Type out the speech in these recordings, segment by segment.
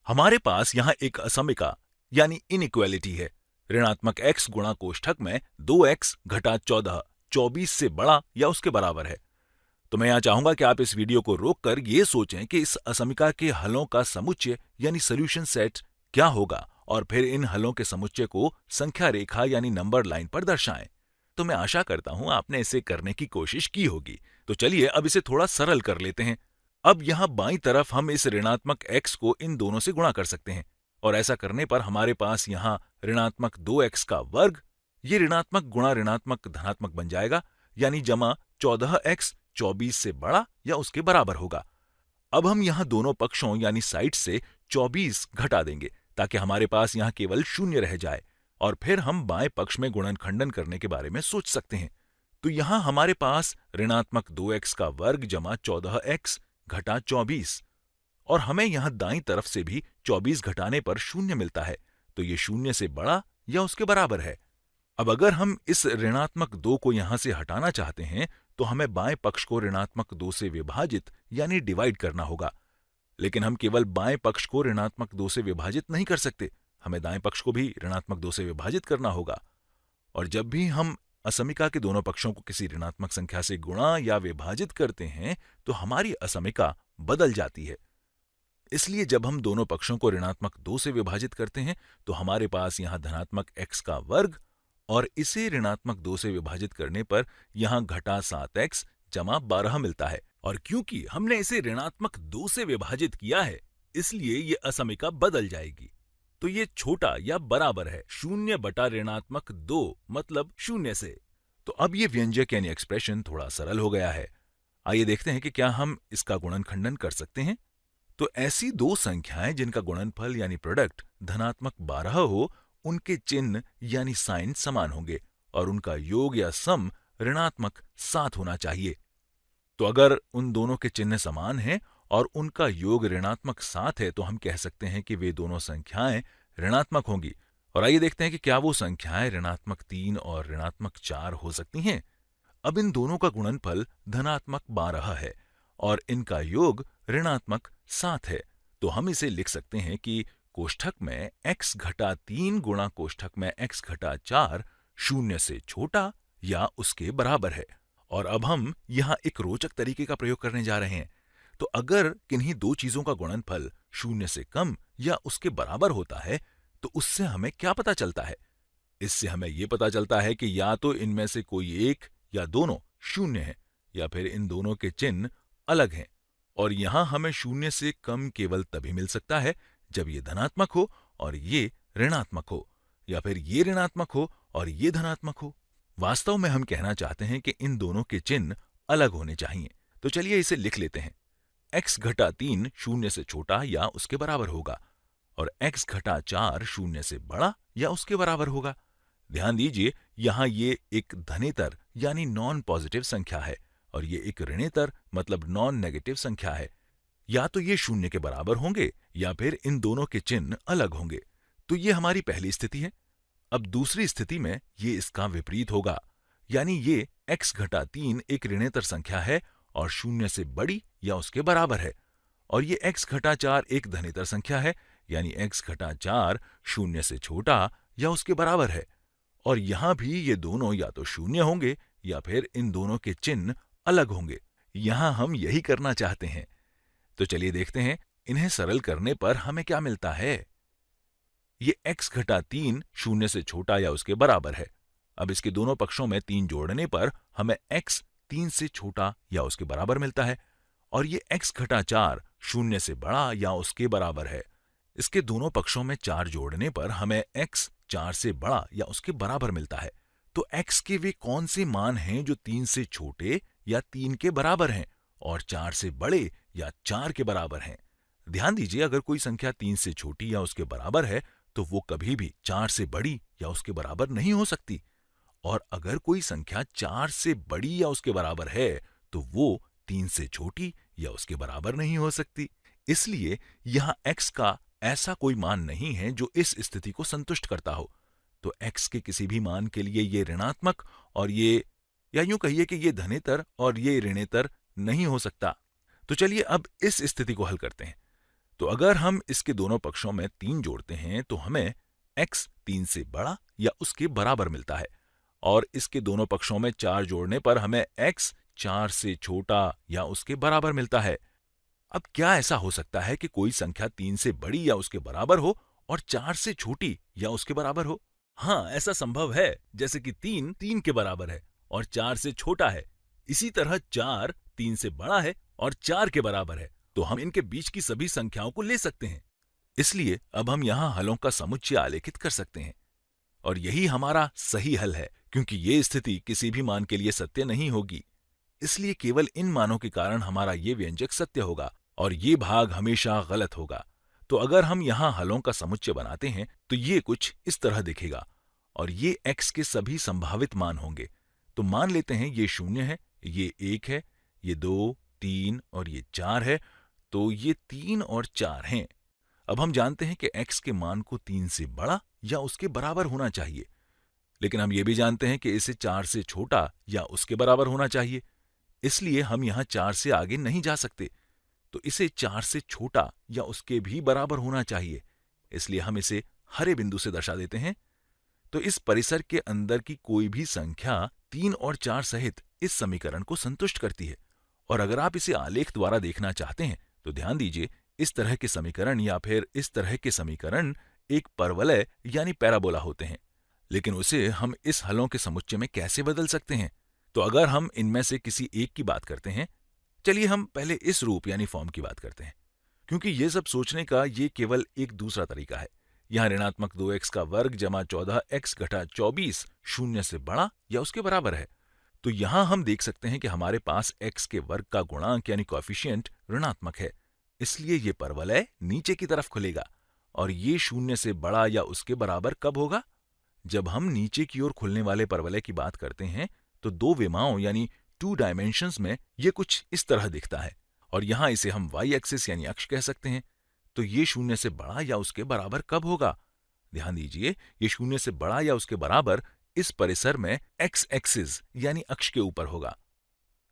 हमारे पास यहाँ एक असमिका यानी इनइक्वालिटी है। ऋणात्मक x गुणा कोष्ठक में 2x घटा 14 24 से बड़ा या उसके बराबर है। तो मैं यहाँ चाहूंगा कि आप इस वीडियो को रोककर ये सोचें कि इस असमिका के हलों का समुच्चय यानी सोल्यूशन सेट क्या होगा और फिर इन हलों के समुच्चय को संख्या रेखा यानी नंबर लाइन पर दर्शाएं। तो मैं आशा करता हूं आपने इसे करने की कोशिश की होगी। तो चलिए अब इसे थोड़ा सरल कर लेते हैं। अब यहाँ बाईं तरफ हम इस ऋणात्मक x को इन दोनों से गुणा कर सकते हैं और ऐसा करने पर हमारे पास यहाँ ऋणात्मक 2x का वर्ग, ये ऋणात्मक गुणा ऋणात्मक धनात्मक बन जाएगा यानी जमा 14x 24 से बड़ा या उसके बराबर होगा। अब हम यहाँ दोनों पक्षों यानी साइड से 24 घटा देंगे ताकि हमारे पास यहाँ केवल 0 रह जाए और फिर हम बाएं पक्ष में गुणनखंडन करने के बारे में सोच सकते हैं। तो यहाँ हमारे पास ऋणात्मक 2x का वर्ग जमा 14x घटा 24 और हमें यहाँ दाईं तरफ से भी 24 घटाने पर 0 मिलता है, तो ये 0 से बड़ा या उसके बराबर है। अब अगर हम इस ऋणात्मक 2 को यहाँ से हटाना चाहते हैं तो हमें बाएं पक्ष को ऋणात्मक 2 से विभाजित यानी डिवाइड करना होगा। लेकिन हम केवल बाएं पक्ष को ऋणात्मक 2 से विभाजित नहीं कर सकते, हमें दाएं पक्ष को भी ऋणात्मक 2 से विभाजित करना होगा। और जब भी हम असमिका के दोनों पक्षों को किसी ऋणात्मक संख्या से गुणा या विभाजित करते हैं तो हमारी असमिका बदल जाती है। इसलिए जब हम दोनों पक्षों को ऋणात्मक 2 से विभाजित करते हैं तो हमारे पास यहाँ धनात्मक x का वर्ग और इसे ऋणात्मक 2 से विभाजित करने पर यहाँ घटा 7x जमा 12 मिलता है। और क्योंकि हमने इसे ऋणात्मक 2 से विभाजित किया है इसलिए ये असमिका बदल जाएगी। तो ये छोटा या बराबर है 0 बटा ऋणात्मक 2 मतलब 0 से। तो अब ये व्यंजक यानी एक्सप्रेशन थोड़ा सरल हो गया है। आइए देखते हैं कि क्या हम इसका गुणनखंडन कर सकते हैं। तो ऐसी दो संख्याएं जिनका गुणनफल यानी प्रोडक्ट धनात्मक 12 हो, उनके चिन्ह यानी साइन समान होंगे और उनका योग या सम ऋणात्मक 7 होना चाहिए। तो अगर उन दोनों के चिन्ह समान हैं और उनका योग ऋणात्मक 7 है तो हम कह सकते हैं कि वे दोनों संख्याएं ऋणात्मक होंगी। और आइए देखते हैं कि क्या वो संख्याएं ऋणात्मक 3 और ऋणात्मक 4 हो सकती हैं। अब इन दोनों का गुणनफल धनात्मक 12 है और इनका योग ऋणात्मक 7 है, तो हम इसे लिख सकते हैं कि कोष्ठक में x घटा 3 गुणा कोष्ठक में x घटा 4 0 से छोटा या उसके बराबर है। और अब हम यहाँ एक रोचक तरीके का प्रयोग करने जा रहे हैं। तो अगर किन्हीं दो चीजों का गुणनफल 0 से कम या उसके बराबर होता है तो उससे हमें क्या पता चलता है? इससे हमें यह पता चलता है कि या तो इनमें से कोई एक या दोनों 0 है या फिर इन दोनों के चिन्ह अलग हैं। और यहां हमें 0 से कम केवल तभी मिल सकता है जब ये धनात्मक हो और ये ऋणात्मक हो, या फिर ये ऋणात्मक हो और ये धनात्मक हो। वास्तव में हम कहना चाहते हैं कि इन दोनों के चिन्ह अलग होने चाहिए। तो चलिए इसे लिख लेते हैं। x घटा 3 0 से छोटा या उसके बराबर होगा और x घटा 4 0 से बड़ा या उसके बराबर होगा। ध्यान दीजिए, यहां ये एक धनेतर यानी नॉन पॉजिटिव संख्या है और ये एक ऋणेतर मतलब नॉन नेगेटिव संख्या है। या तो ये 0 के बराबर होंगे या फिर इन दोनों के चिन्ह अलग होंगे। तो ये हमारी पहली स्थिति है। अब दूसरी स्थिति में ये इसका विपरीत होगा, यानी ये x घटा 3 एक ऋणेतर संख्या है और 0 से बड़ी या उसके बराबर है, और ये x घटा 4 एक धनेतर संख्या है, यानी x घटा 4 0 से छोटा या उसके बराबर है। और यहां भी ये दोनों या तो 0 होंगे या फिर इन दोनों के चिन्ह अलग होंगे। यहां हम यही करना चाहते हैं। तो चलिए देखते हैं इन्हें सरल करने पर हमें क्या मिलता है। ये x घटा 3 0 से छोटा या उसके बराबर है। अब इसके दोनों पक्षों में 3 जोड़ने पर हमें x 3 से छोटा या उसके बराबर मिलता है, और ये x घटा 4 0 से बड़ा या उसके बराबर है। इसके दोनों पक्षों में 4 जोड़ने पर हमें x 4 से बड़ा या उसके बराबर मिलता है। तो x के वे कौन से मान हैं जो 3 से छोटे या 3 के बराबर हैं और 4 से बड़े या 4 के बराबर हैं? ध्यान दीजिए, अगर कोई संख्या 3 से छोटी या उसके बराबर है तो वो कभी भी 4 से बड़ी या उसके बराबर नहीं हो सकती, और अगर कोई संख्या 4 से बड़ी या उसके बराबर है तो वो 3 से छोटी या उसके बराबर नहीं हो सकती। इसलिए यहाँ x का ऐसा कोई मान नहीं है जो इस स्थिति को संतुष्ट करता हो। तो x के किसी भी मान के लिए ये ऋणात्मक और ये, या यूं कहिए कि ये धनेतर और ये ऋणेतर नहीं हो सकता। तो चलिए अब इस स्थिति को हल करते हैं। तो अगर हम इसके दोनों पक्षों में 3 जोड़ते हैं तो हमें x 3 से बड़ा या उसके बराबर मिलता है, और इसके दोनों पक्षों में 4 जोड़ने पर हमें x 4 से छोटा या उसके बराबर मिलता है। अब क्या ऐसा हो सकता है कि कोई संख्या 3 से बड़ी या उसके बराबर हो और 4 से छोटी या उसके बराबर हो? हाँ, ऐसा संभव है, जैसे कि 3 3 के बराबर है और 4 से छोटा है। इसी तरह 4 3 से बड़ा है और 4 के बराबर है, तो हम इनके बीच की सभी संख्याओं को ले सकते हैं। इसलिए अब हम यहाँ हलों का समुच्चय आलेखित कर सकते हैं, और यही हमारा सही हल है, क्योंकि ये स्थिति किसी भी मान के लिए सत्य नहीं होगी। इसलिए केवल इन मानों के कारण हमारा ये व्यंजक सत्य होगा और ये भाग हमेशा गलत होगा। तो अगर हम यहाँ हलों का समुच्चय बनाते हैं तो ये कुछ इस तरह दिखेगा, और ये x के सभी संभावित मान होंगे। तो मान लेते हैं ये 0 है, ये 1 है, ये 2, 3 और ये 4 है, तो ये 3 और 4 हैं। अब हम जानते हैं कि x के मान को 3 से बड़ा या उसके बराबर होना चाहिए, लेकिन हम ये भी जानते हैं कि इसे 4 से छोटा या उसके बराबर होना चाहिए। इसलिए हम यहाँ 4 से आगे नहीं जा सकते, तो इसे 4 से छोटा या उसके भी बराबर होना चाहिए। इसलिए हम इसे हरे बिंदु से दर्शा देते हैं। तो इस परिसर के अंदर की कोई भी संख्या 3 और 4 सहित इस समीकरण को संतुष्ट करती है। और अगर आप इसे आलेख द्वारा देखना चाहते हैं तो ध्यान दीजिए, इस तरह के समीकरण या फिर इस तरह के समीकरण एक परवलय यानी पैराबोला होते हैं। लेकिन उसे हम इस हलों के समुच्चय में कैसे बदल सकते हैं? तो अगर हम इनमें से किसी एक की बात करते हैं, चलिए हम पहले इस रूप यानी फॉर्म की बात करते हैं, क्योंकि ये सब सोचने का ये केवल एक दूसरा तरीका है। यहाँ ऋणात्मक 2x का वर्ग जमा 14x घटा 24 0 से बड़ा या उसके बराबर है। तो यहाँ हम देख सकते हैं कि हमारे पास x के वर्ग का गुणांक यानी कोएफिशिएंट ऋणात्मक है, इसलिए ये परवलय नीचे की तरफ खुलेगा। और ये 0 से बड़ा या उसके बराबर कब होगा? जब हम नीचे की ओर खुलने वाले परवलय की बात करते हैं तो 2 विमाओं यानी 2 डायमेंशंस में ये कुछ इस तरह दिखता है, और यहाँ इसे हम y एक्सिस यानी अक्ष कह सकते हैं। तो ये 0 से बड़ा या उसके बराबर कब होगा? ध्यान दीजिए, ये 0 से बड़ा या उसके बराबर इस परिसर में x एक्सिस यानी अक्ष के ऊपर होगा।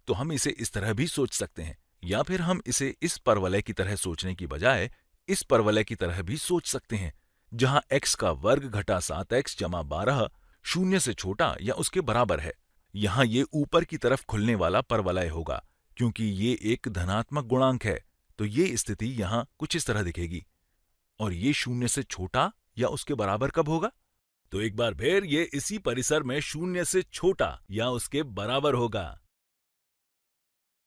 तो हम इसे इस तरह भी सोच सकते हैं, या फिर हम इसे इस परवलय की तरह सोचने की बजाय इस परवलय की तरह भी सोच सकते हैं, जहां x का वर्ग घटा 7x जमा 12 0 से छोटा या उसके बराबर है। यहाँ ये ऊपर की तरफ खुलने वाला परवलय होगा, क्योंकि ये एक धनात्मक गुणांक है। तो ये स्थिति यहाँ कुछ इस तरह दिखेगी। और ये 0 से छोटा या उसके बराबर कब होगा? तो एक बार फिर ये इसी परिसर में 0 से छोटा या उसके बराबर होगा।